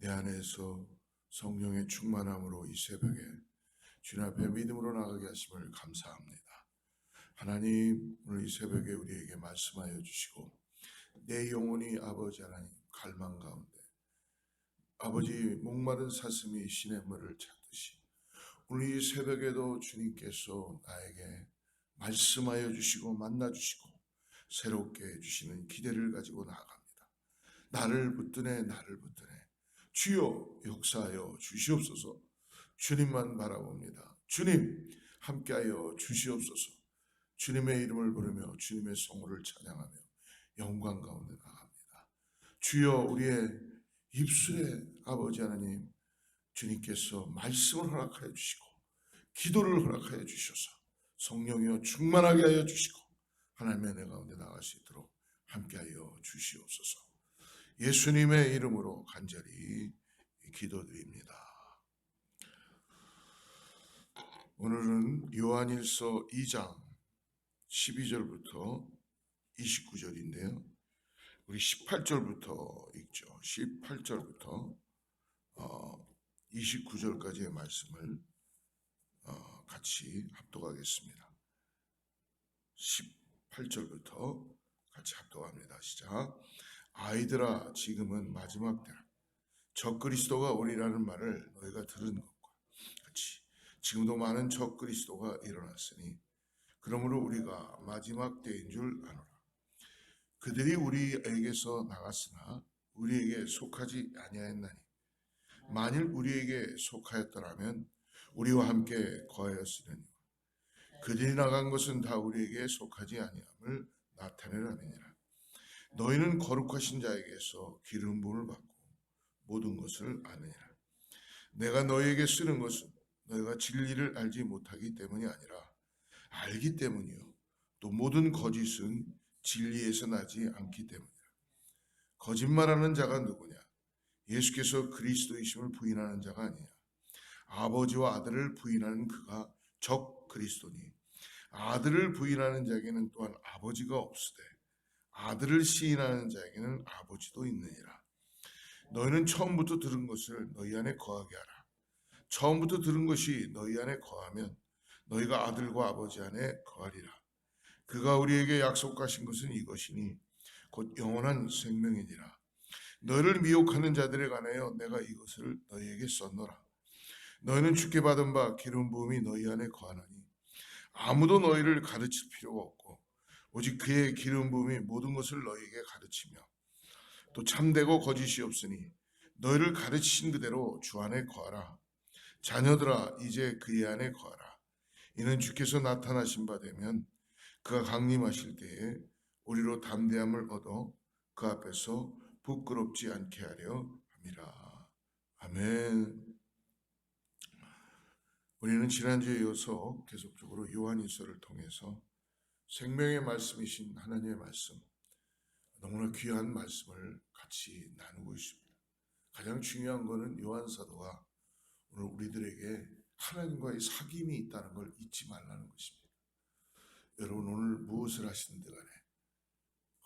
내 안에서 성령의 충만함으로 이 새벽에 주님 앞에 믿음으로 나가게 하심을 감사합니다. 하나님, 오늘 이 새벽에 우리에게 말씀하여 주시고 내 영혼이 아버지 하나님 갈망 가운데 아버지 목마른 사슴이 시냇물을 찾듯이 오늘 이 새벽에도 주님께서 나에게 말씀하여 주시고 만나 주시고 새롭게 해주시는 기대를 가지고 나아갑니다. 나를 붙드네 주여 역사하여 주시옵소서. 주님만 바라봅니다. 주님 함께하여 주시옵소서. 주님의 이름을 부르며 주님의 성호를 찬양하며 영광 가운데 나갑니다. 주여 우리의 입술에 아버지 하나님 주님께서 말씀을 허락하여 주시고 기도를 허락하여 주셔서 성령이여 충만하게 하여 주시고 하나님의 은혜 가운데 나갈 수 있도록 함께하여 주시옵소서. 예수님의 이름으로 간절히 기도드립니다. 오늘은 요한일서 2장 12절부터 29절인데요. 우리 18절부터 읽죠. 18절부터 29절까지의 말씀을 같이 합독하겠습니다. 18절부터 같이 합독합니다. 시작. 아이들아, 지금은 마지막 때라. 적그리스도가 오리라는 말을 너희가 들은 것과 같이 지금도 많은 적그리스도가 일어났으니 그러므로 우리가 마지막 때인 줄 아노라. 그들이 우리에게서 나갔으나 우리에게 속하지 아니하였나니 만일 우리에게 속하였더라면 우리와 함께 거하였으려니와 그들이 나간 것은 다 우리에게 속하지 아니함을 나타내라느니라. 너희는 거룩하신 자에게서 기름 부음을 받고 모든 것을 아느니라. 내가 너희에게 쓰는 것은 너희가 진리를 알지 못하기 때문이 아니라 알기 때문이요 또 모든 거짓은 진리에서 나지 않기 때문이라. 거짓말하는 자가 누구냐? 예수께서 그리스도이심을 부인하는 자가 아니냐. 아버지와 아들을 부인하는 그가 적 그리스도니 아들을 부인하는 자에게는 또한 아버지가 없으되 아들을 시인하는 자에게는 아버지도 있느니라. 너희는 처음부터 들은 것을 너희 안에 거하게 하라. 처음부터 들은 것이 너희 안에 거하면 너희가 아들과 아버지 안에 거하리라. 그가 우리에게 약속하신 것은 이것이니 곧 영원한 생명이니라. 너희를 미혹하는 자들에 관하여 내가 이것을 너희에게 썼노라. 너희는 주께 받은 바 기름 부음이 너희 안에 거하나니 아무도 너희를 가르칠 필요가 없고 오직 그의 기름 부음이 모든 것을 너희에게 가르치며 또 참되고 거짓이 없으니 너희를 가르치신 그대로 주 안에 거하라. 자녀들아, 이제 그의 안에 거하라. 이는 주께서 나타나신 바 되면 그가 강림하실 때에 우리로 담대함을 얻어 그 앞에서 부끄럽지 않게 하려 함이라. 아멘. 우리는 지난주에 이어서 계속적으로 요한일서를 통해서 생명의 말씀이신 하나님의 말씀, 너무나 귀한 말씀을 같이 나누고 있습니다. 가장 중요한 것은 요한 사도가 오늘 우리들에게 하나님과의 사귐이 있다는 걸 잊지 말라는 것입니다. 여러분 오늘 무엇을 하시는지 간에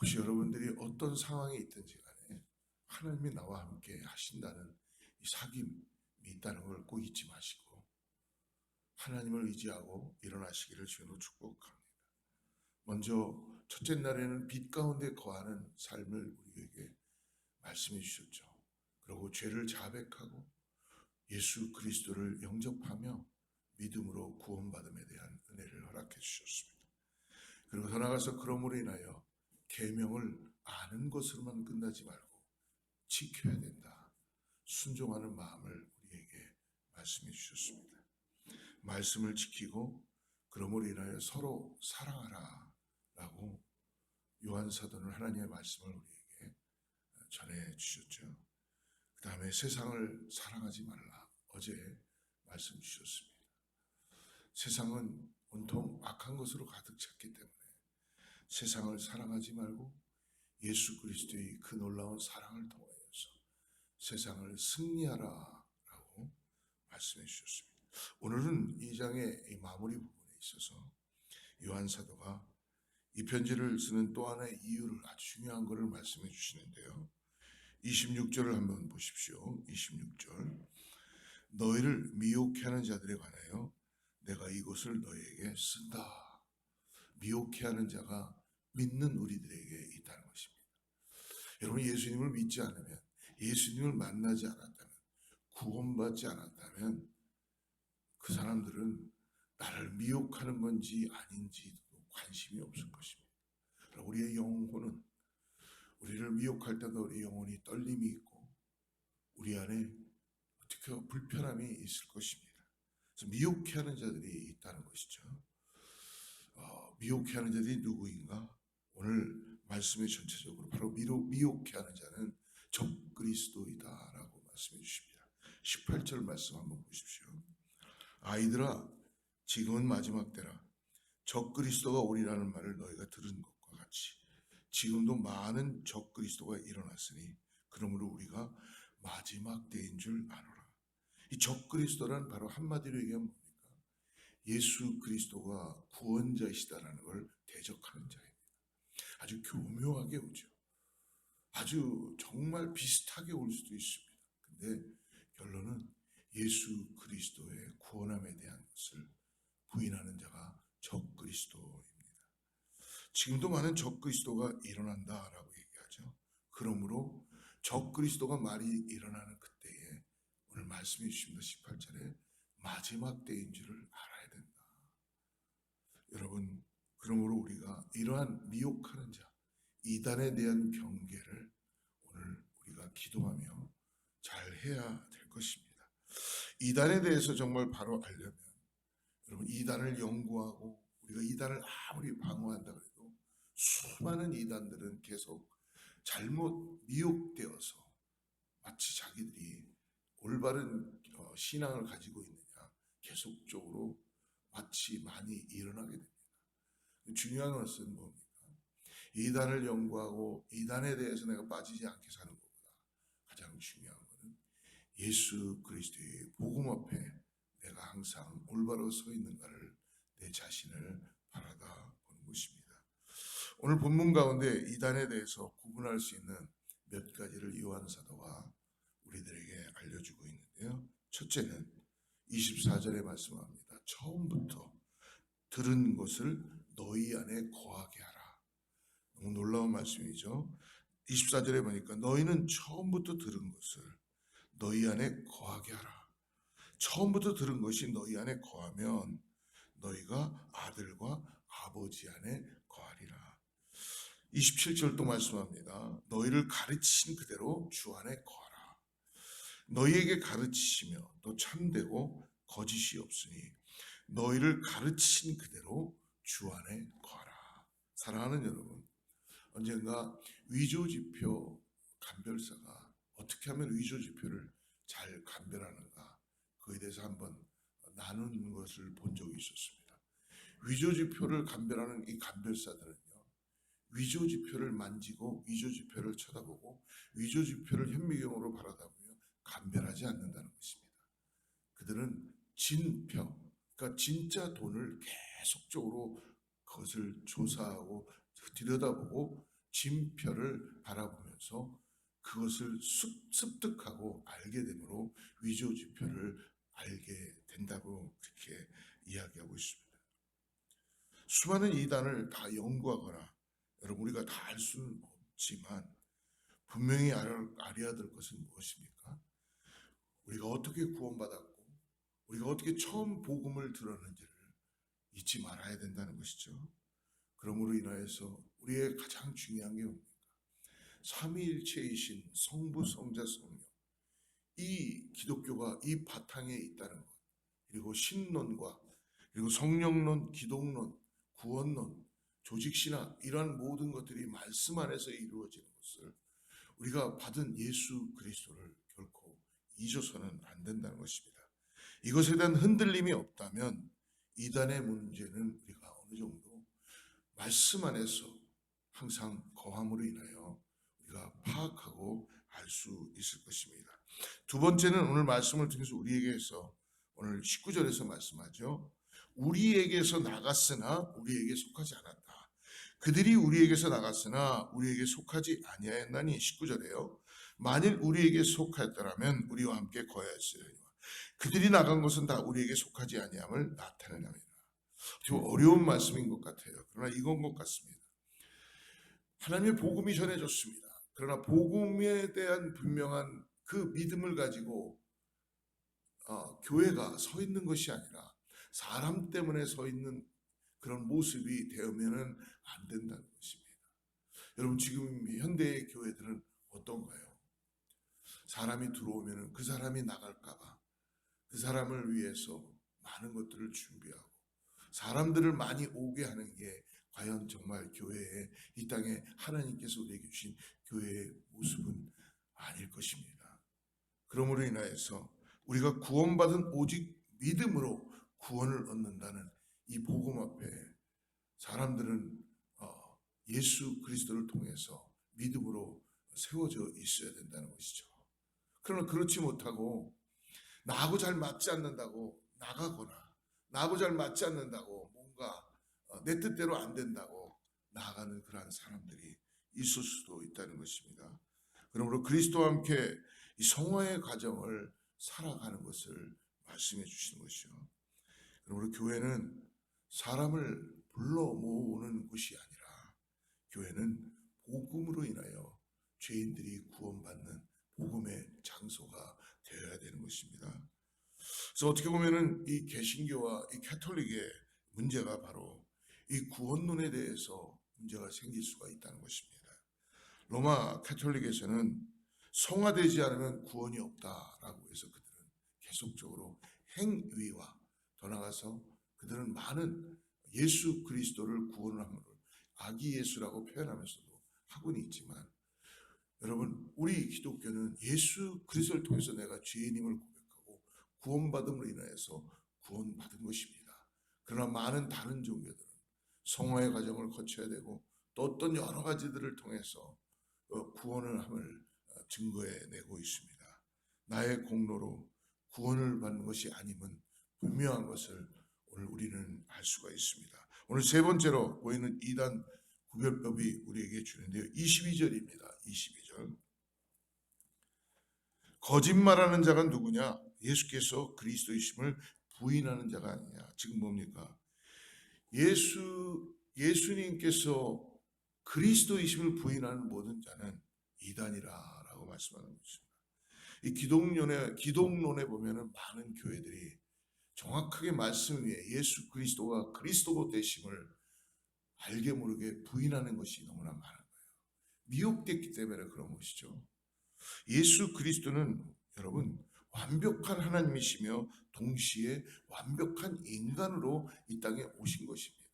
혹시 여러분들이 어떤 상황에 있든지 간에 하나님이 나와 함께 하신다는 이 사귐이 있다는 걸 꼭 잊지 마시고 하나님을 의지하고 일어나시기를 주로 축복합니다. 먼저 첫째 날에는 빛 가운데 거하는 삶을 우리에게 말씀해 주셨죠. 그리고 죄를 자백하고 예수 그리스도를 영접하며 믿음으로 구원받음에 대한 은혜를 허락해 주셨습니다. 그리고 더 나아가서 그러므로 인하여 계명을 아는 것으로만 끝나지 말고 지켜야 된다. 순종하는 마음을 우리에게 말씀해 주셨습니다. 말씀을 지키고 그러므로 인하여 서로 사랑하라 라고 요한 사도는 하나님의 말씀을 우리에게 전해 주셨죠. 그 다음에 세상을 사랑하지 말라. 어제 말씀 주셨습니다. 세상은 온통 악한 것으로 가득 찼기 때문에 세상을 사랑하지 말고 예수 그리스도의 그 놀라운 사랑을 통하여서 세상을 승리하라 라고 말씀해 주셨습니다. 오늘은 이 장의 이 마무리 부분에 있어서 요한 사도가 이 편지를 쓰는 또 하나의 이유를 아주 중요한 것을 말씀해 주시는데요. 26절을 한번 보십시오. 26절. 너희를 미혹해 하는 자들에 관하여 내가 이곳을 너희에게 쓴다. 미혹해 하는 자가 믿는 우리들에게 있다는 것입니다. 여러분, 예수님을 믿지 않으면, 예수님을 만나지 않았다면, 구원받지 않았다면 그 사람들은 나를 미혹하는 건지 아닌지도 관심이 없을 것입니다. 우리의 영혼은 우리를 미혹할 때도 우리 영혼이 떨림이 있고 우리 안에 어떻게 불편함이 있을 것입니다. 그래서 미혹해 하는 자들이 있다는 것이죠. 미혹해 하는 자들이 누구인가? 오늘 말씀의 전체적으로 바로 미혹해 하는 자는 적그리스도이다라고 말씀해 주십니다. 18절 말씀 한번 보십시오. 아이들아, 지금은 마지막 때라. 적그리스도가 오리라는 말을 너희가 들은 것과 같이 지금도 많은 적그리스도가 일어났으니 그러므로 우리가 마지막 때인 줄 아노라. 이 적그리스도란 바로 한마디로 얘기하면 뭡니까? 예수 그리스도가 구원자이시다라는 걸 대적하는 자입니다. 아주 교묘하게 오죠. 아주 정말 비슷하게 올 수도 있습니다. 근데 결론은 예수 그리스도의 구원함에 대한 것을 부인하는 자가 적그리스도입니다. 지금도 많은 적그리스도가 일어난다라고 얘기하죠. 그러므로 적그리스도가 많이 일어나는 그때에 오늘 말씀해 주십니다. 18절에 마지막 때인 줄을 알아야 된다. 여러분, 그러므로 우리가 이러한 미혹하는 자, 이단에 대한 경계를 오늘 우리가 기도하며 잘 해야 될 것입니다. 이단에 대해서 정말 바로 알려면 여러분, 이단을 연구하고 우리가 이단을 아무리 방어한다 그래도 수많은 이단들은 계속 잘못 미혹되어서 마치 자기들이 올바른 신앙을 가지고 있느냐 계속적으로 마치 많이 일어나게 됩니다. 중요한 것은 뭡니까? 이단을 연구하고 이단에 대해서 내가 빠지지 않게 사는 것보다 가장 중요한 것은 예수 그리스도의 복음 앞에 내가 항상 올바로 서 있는가를 내 자신을 바라다 보는 것입니다. 오늘 본문 가운데 이단에 대해서 구분할 수 있는 몇 가지를 요한 사도가 우리들에게 알려주고 있는데요. 첫째는 24절에 말씀합니다. 처음부터 들은 것을 너희 안에 거하게 하라. 너무 놀라운 말씀이죠. 24절에 보니까 너희는 처음부터 들은 것을 너희 안에 거하게 하라. 처음부터 들은 것이 너희 안에 거하면 너희가 아들과 아버지 안에 거하리라. 27절도 말씀합니다. 너희를 가르치신 그대로 주 안에 거하라. 너희에게 가르치시며 또 참되고 거짓이 없으니 너희를 가르치신 그대로 주 안에 거하라. 사랑하는 여러분, 언젠가 위조지표 감별사가 어떻게 하면 위조지표를 잘 감별하는가, 그에 대해서 한번 나누는 것을 본 적이 있었습니다. 위조지표를 감별하는 이 감별사들은요, 위조지표를 만지고 위조지표를 쳐다보고 위조지표를 현미경으로 바라다보며 감별하지 않는다는 것입니다. 그들은 진표, 그러니까 진짜 돈을 계속적으로 그것을 조사하고 들여다보고 진표를 바라보면서 그것을 습득하고 알게 되므로 위조지표를 알게 된다고 그렇게 이야기하고 있습니다. 수많은 이단을 다 연구하거나 여러분 우리가 다 알 수는 없지만 분명히 알아야 될 것은 무엇입니까? 우리가 어떻게 구원받았고 우리가 어떻게 처음 복음을 들었는지를 잊지 말아야 된다는 것이죠. 그러므로 인하여서 우리의 가장 중요한 게 뭡니까? 삼위일체이신 성부, 성자, 성령, 이 기독교가 이 바탕에 있다는 것, 그리고 신론과 그리고 성령론, 기독론, 구원론, 조직신학, 이러한 모든 것들이 말씀 안에서 이루어지는 것을 우리가 받은 예수 그리스도를 결코 잊어서는 안 된다는 것입니다. 이것에 대한 흔들림이 없다면 이단의 문제는 우리가 어느 정도 말씀 안에서 항상 거함으로 인하여 우리가 파악하고 알 수 있을 것입니다. 두 번째는 오늘 말씀을 통해서 우리에게서 오늘 19절에서 말씀하죠. 우리에게서 나갔으나 우리에게 속하지 않았다. 그들이 우리에게서 나갔으나 우리에게 속하지 아니하였나니 19절에요. 만일 우리에게 속하였더라면 우리와 함께 거하였으리니 그들이 나간 것은 다 우리에게 속하지 아니함을 나타내나이다. 좀 어려운 말씀인 것 같아요. 그러나 이건 것 같습니다. 하나님의 복음이 전해졌습니다. 그러나 복음에 대한 분명한 그 믿음을 가지고 교회가 서 있는 것이 아니라 사람 때문에 서 있는 그런 모습이 되면은 안 된다는 것입니다. 여러분 지금 현대의 교회들은 어떤가요? 사람이 들어오면은 그 사람이 나갈까봐 그 사람을 위해서 많은 것들을 준비하고 사람들을 많이 오게 하는 게 과연 정말 교회의 이 땅에 하나님께서 우리에게 주신 교회의 모습은 아닐 것입니다. 그러므로 인하여서 우리가 구원받은 오직 믿음으로 구원을 얻는다는 이 복음 앞에 사람들은 예수 그리스도를 통해서 믿음으로 세워져 있어야 된다는 것이죠. 그러나 그렇지 못하고 나하고 잘 맞지 않는다고 나가거나 나하고 잘 맞지 않는다고 뭔가 내 뜻대로 안 된다고 나아가는 그러한 사람들이 있을 수도 있다는 것입니다. 그러므로 그리스도와 함께 이 성화의 과정을 살아가는 것을 말씀해 주시는 것이죠. 그러므로 교회는 사람을 불러 모으는 곳이 아니라 교회는 복음으로 인하여 죄인들이 구원받는 복음의 장소가 되어야 되는 것입니다. 그래서 어떻게 보면은 이 개신교와 이 캐톨릭의 문제가 바로 이 구원론에 대해서 문제가 생길 수가 있다는 것입니다. 로마 캐톨릭에서는 성화되지 않으면 구원이 없다라고 해서 그들은 계속적으로 행위와 더 나아가서 그들은 많은 예수 그리스도를 구원을 함으로 아기 예수라고 표현하면서도 하고는 있지만 여러분 우리 기독교는 예수 그리스도를 통해서 내가 죄인임을 고백하고 구원받음으로 인하여서 구원받은 것입니다. 그러나 많은 다른 종교들은 성화의 과정을 거쳐야 되고 또 어떤 여러 가지들을 통해서 구원을 함을 증거해내고 있습니다. 나의 공로로 구원을 받는 것이 아님은 분명한 것을 오늘 우리는 알 수가 있습니다. 오늘 세 번째로 보이는 이단 구별법이 우리에게 주는데요. 22절입니다. 22절. 거짓말하는 자가 누구냐? 예수께서 그리스도이심을 부인하는 자가 아니냐. 지금 뭡니까? 예수님께서 그리스도이심을 부인하는 모든 자는 이단이라라고 말씀하는 것입니다. 이 기독론에 보면은 많은 교회들이 정확하게 말씀 위에 예수 그리스도가 그리스도 되심을 알게 모르게 부인하는 것이 너무나 많은 거예요. 미혹됐기 때문에 그런 것이죠. 예수 그리스도는 여러분 완벽한 하나님이시며 동시에 완벽한 인간으로 이 땅에 오신 것입니다.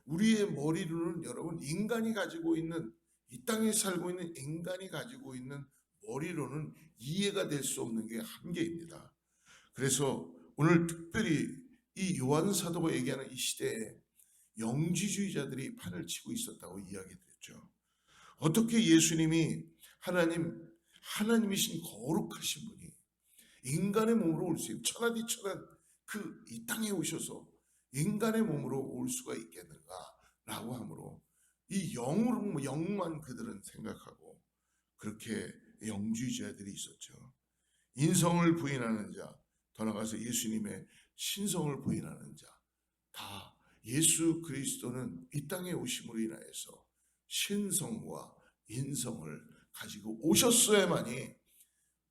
우리의 머리로는 여러분 인간이 가지고 있는 이 땅에 살고 있는 인간이 가지고 있는 머리로는 이해가 될 수 없는 게 한계입니다. 그래서 오늘 특별히 이 요한 사도가 얘기하는 이 시대에 영지주의자들이 판을 치고 있었다고 이야기 드렸죠. 어떻게 예수님이 하나님이신 거룩하신 분이 인간의 몸으로 올 수 있고 천하디천한 그 이 땅에 오셔서 인간의 몸으로 올 수가 있겠는가라고 하므로 이 영만 그들은 생각하고 그렇게 영주의자들이 있었죠. 인성을 부인하는 자, 더 나아가서 예수님의 신성을 부인하는 자, 다 예수 그리스도는 이 땅에 오심으로 인하여서 신성과 인성을 가지고 오셨어야만이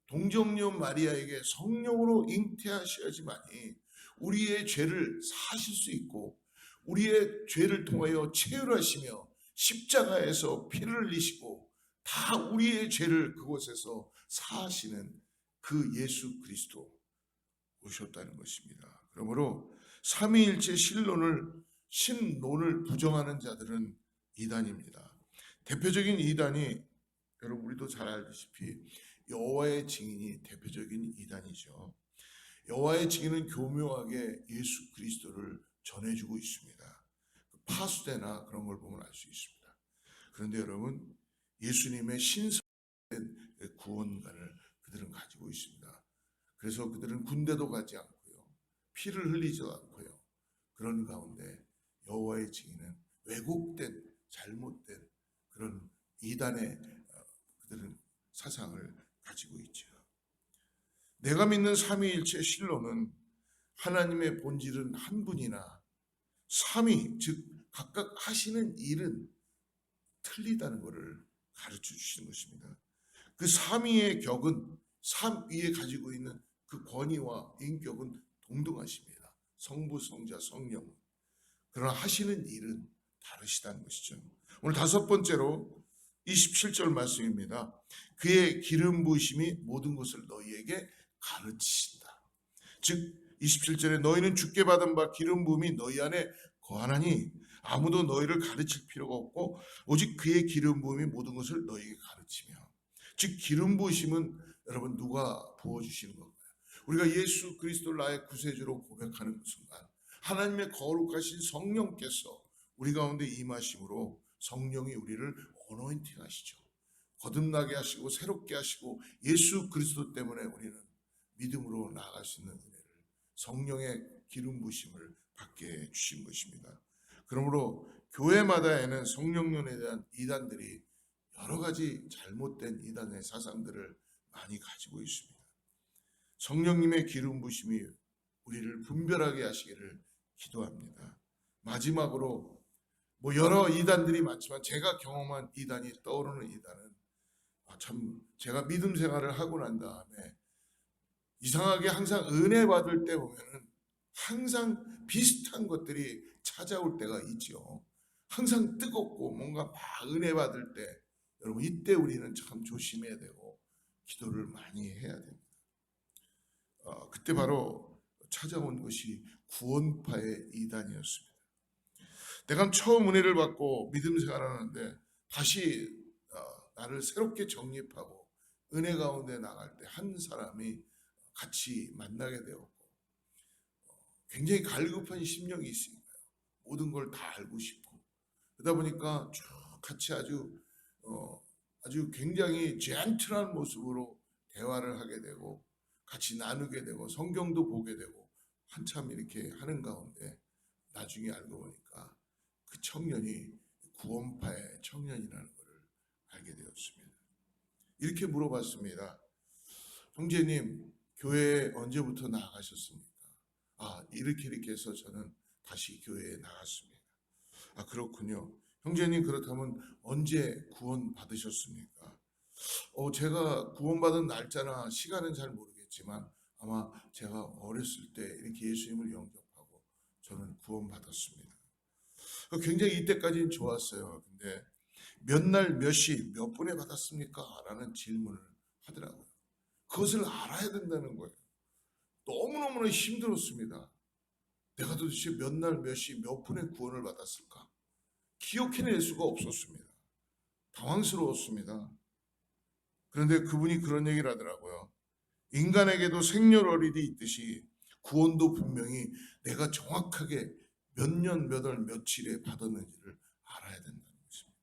동정녀 마리아에게 성령으로 잉태하셔야지만이 우리의 죄를 사실 수 있고 우리의 죄를 통하여 체휼하시며 십자가에서 피를 흘리시고 다 우리의 죄를 그곳에서 사하시는 그 예수 그리스도 오셨다는 것입니다. 그러므로 삼위일체 신론을 부정하는 자들은 이단입니다. 대표적인 이단이 여러분 우리도 잘 알다시피 여호와의 증인이 대표적인 이단이죠. 여호와의 증인은 교묘하게 예수 그리스도를 전해주고 있습니다. 파수대나 그런 걸 보면 알 수 있습니다. 그런데 여러분 예수님의 신성된 구원관을 그들은 가지고 있습니다. 그래서 그들은 군대도 가지 않고요. 피를 흘리지도 않고요. 그런 가운데 여호와의 증인은 왜곡된 잘못된 그런 이단의 그들은 사상을 가지고 있죠. 내가 믿는 삼위일체 실로는 하나님의 본질은 한 분이나 삼위, 즉 각각 하시는 일은 틀리다는 것을 가르쳐 주시는 것입니다. 그 삼위의 격은 삼위에 가지고 있는 그 권위와 인격은 동등하십니다. 성부, 성자, 성령. 그러나 하시는 일은 다르시다는 것이죠. 오늘 다섯 번째로 27절 말씀입니다. 그의 기름 부으심이 모든 것을 너희에게 가르치신다. 즉 27절에 너희는 주께 받은 바 기름 부음이 너희 안에 거하나니 아무도 너희를 가르칠 필요가 없고 오직 그의 기름 부음이 모든 것을 너희에게 가르치며. 즉 기름 부으심은 여러분 누가 부어주시는 건가요? 우리가 예수 그리스도를 나의 구세주로 고백하는 순간 하나님의 거룩하신 성령께서 우리 가운데 임하심으로 성령이 우리를 어노인팅 하시죠. 거듭나게 하시고 새롭게 하시고 예수 그리스도 때문에 우리는 믿음으로 나아갈 수 있는 은혜를, 성령의 기름 부으심을 받게 주신 것입니다. 그러므로 교회마다에는 성령론에 대한 이단들이 여러 가지 잘못된 이단의 사상들을 많이 가지고 있습니다. 성령님의 기름 부으심이 우리를 분별하게 하시기를 기도합니다. 마지막으로 여러 이단들이 많지만 제가 경험한 이단이 떠오르는 이단은 참 제가 믿음 생활을 하고 난 다음에 이상하게 항상 은혜 받을 때 보면은 항상 비슷한 것들이 찾아올 때가 있죠. 항상 뜨겁고 뭔가 막 은혜 받을 때 여러분 이때 우리는 참 조심해야 되고 기도를 많이 해야 됩니다. 그때 바로 찾아온 것이 구원파의 이단이었습니다. 내가 처음 은혜를 받고 믿음 생활하는데 다시 나를 새롭게 정립하고 은혜 가운데 나갈 때 한 사람이 같이 만나게 되었고 굉장히 갈급한 심령이 있으니까요. 모든 걸 다 알고 싶고 그러다 보니까 쭉 같이 아주 굉장히 젠틀한 모습으로 대화를 하게 되고 같이 나누게 되고 성경도 보게 되고 한참 이렇게 하는 가운데 나중에 알고 보니까 그 청년이 구원파의 청년이라는 것을 알게 되었습니다. 이렇게 물어봤습니다. 형제님, 교회에 언제부터 나가셨습니까? 이렇게 해서 저는 다시 교회에 나갔습니다. 그렇군요. 형제님, 그렇다면 언제 구원 받으셨습니까? 제가 구원받은 날짜나 시간은 잘 모르겠지만 아마 제가 어렸을 때 이렇게 예수님을 영접하고 저는 구원받았습니다. 굉장히 이때까지는 좋았어요. 근데 몇 날, 몇 시, 몇 분에 받았습니까? 라는 질문을 하더라고요. 그것을 알아야 된다는 거예요. 너무너무나 힘들었습니다. 내가 도대체 몇 날, 몇 시, 몇 분에 구원을 받았을까? 기억해낼 수가 없었습니다. 당황스러웠습니다. 그런데 그분이 그런 얘기를 하더라고요. 인간에게도 생년월일이 있듯이 구원도 분명히 내가 정확하게 몇 년, 몇 월, 며칠에 받았는지를 알아야 된다는 것입니다.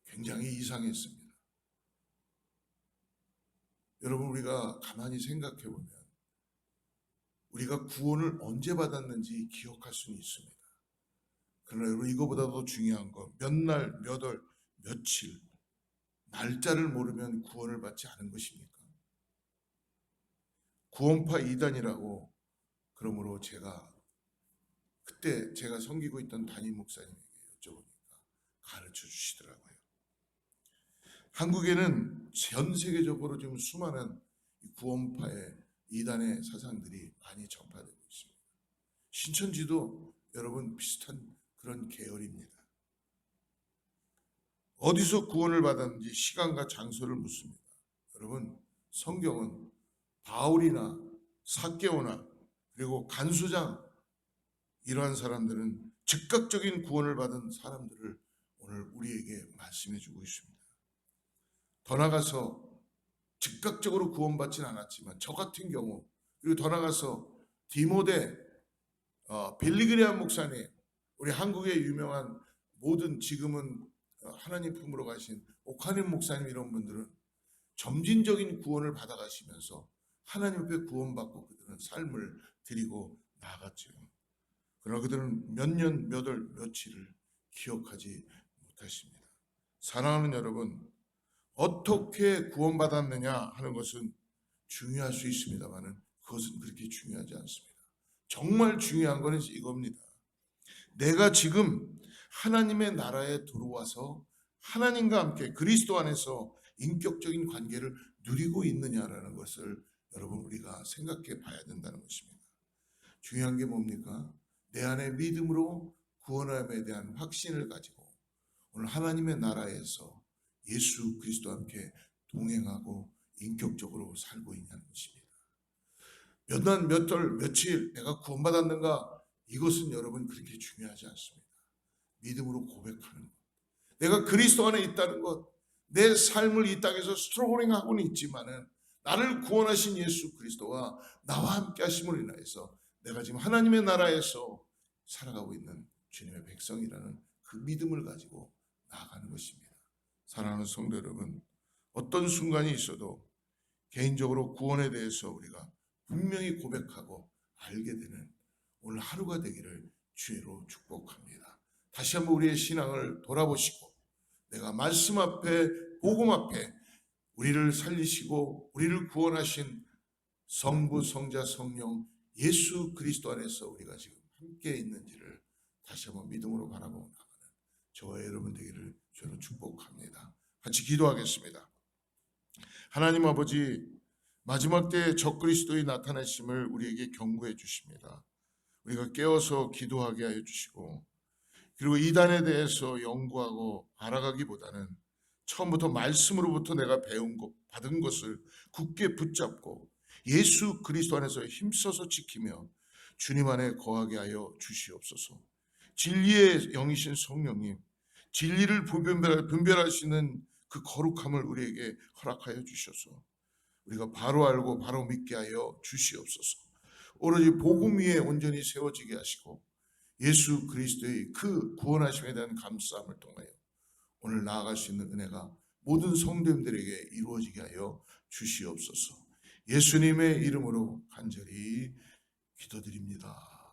굉장히 이상했습니다. 여러분 우리가 가만히 생각해 보면 우리가 구원을 언제 받았는지 기억할 수는 있습니다. 그러나 여러분 이거보다도 중요한 건 몇 날, 몇 월, 며칠 날짜를 모르면 구원을 받지 않은 것입니까? 구원파 이단이라고 그러므로 그때 제가 섬기고 있던 담임 목사님에게 여쭤보니까 가르쳐 주시더라고요. 한국에는 전 세계적으로 지금 수많은 구원파의 이단의 사상들이 많이 전파되고 있습니다. 신천지도 여러분 비슷한 그런 계열입니다. 어디서 구원을 받았는지 시간과 장소를 묻습니다. 여러분 성경은 바울이나 삭개오나 그리고 간수장 이러한 사람들은 즉각적인 구원을 받은 사람들을 오늘 우리에게 말씀해 주고 있습니다. 더 나아가서 즉각적으로 구원받지는 않았지만 저 같은 경우 그리고 더 나아가서 디모데 빌리그레암 목사님 우리 한국의 유명한 모든 지금은 하나님 품으로 가신 옥하님 목사님 이런 분들은 점진적인 구원을 받아가시면서 하나님 앞에 구원받고 그들은 삶을 드리고 나아갔죠. 그러나 그들은 몇 년, 몇 월, 며칠을 기억하지 못하십니다. 사랑하는 여러분, 어떻게 구원받았느냐 하는 것은 중요할 수 있습니다만은 그것은 그렇게 중요하지 않습니다. 정말 중요한 것은 이겁니다. 내가 지금 하나님의 나라에 들어와서 하나님과 함께 그리스도 안에서 인격적인 관계를 누리고 있느냐라는 것을 여러분 우리가 생각해 봐야 된다는 것입니다. 중요한 게 뭡니까? 내 안에 믿음으로 구원함에 대한 확신을 가지고 오늘 하나님의 나라에서 예수 그리스도와 함께 동행하고 인격적으로 살고 있냐는 것입니다. 몇 날, 몇 달, 며칠 내가 구원받았는가? 이것은 여러분 그렇게 중요하지 않습니다. 믿음으로 고백하는 것. 내가 그리스도 안에 있다는 것. 내 삶을 이 땅에서 스트러글링 하고는 있지만은 나를 구원하신 예수 그리스도와 나와 함께 하심을 인하여서 내가 지금 하나님의 나라에서 살아가고 있는 주님의 백성이라는 그 믿음을 가지고 나아가는 것입니다. 사랑하는 성도 여러분, 어떤 순간이 있어도 개인적으로 구원에 대해서 우리가 분명히 고백하고 알게 되는 오늘 하루가 되기를 주의로 축복합니다. 다시 한번 우리의 신앙을 돌아보시고 내가 말씀 앞에 복음 앞에 우리를 살리시고 우리를 구원하신 성부 성자 성령 예수 그리스도 안에서 우리가 지금 함께 있는지를 다시 한번 믿음으로 바라보고 나가는 저와 여러분 되기를 주로 축복합니다. 같이 기도하겠습니다. 하나님 아버지, 마지막 때에 적그리스도의 나타나심을 우리에게 경고해 주십니다. 우리가 깨어서 기도하게 하여 주시고 그리고 이단에 대해서 연구하고 알아가기보다는 처음부터 말씀으로부터 내가 배운 것, 받은 것을 굳게 붙잡고 예수 그리스도 안에서 힘써서 지키며 주님 안에 거하게 하여 주시옵소서. 진리의 영이신 성령님, 진리를 분별하시는 그 거룩함을 우리에게 허락하여 주셔서 우리가 바로 알고 바로 믿게 하여 주시옵소서. 오로지 복음 위에 온전히 세워지게 하시고 예수 그리스도의 그 구원하심에 대한 감사함을 통하여 오늘 나아갈 수 있는 은혜가 모든 성도님들에게 이루어지게 하여 주시옵소서. 예수님의 이름으로 간절히 기도드립니다.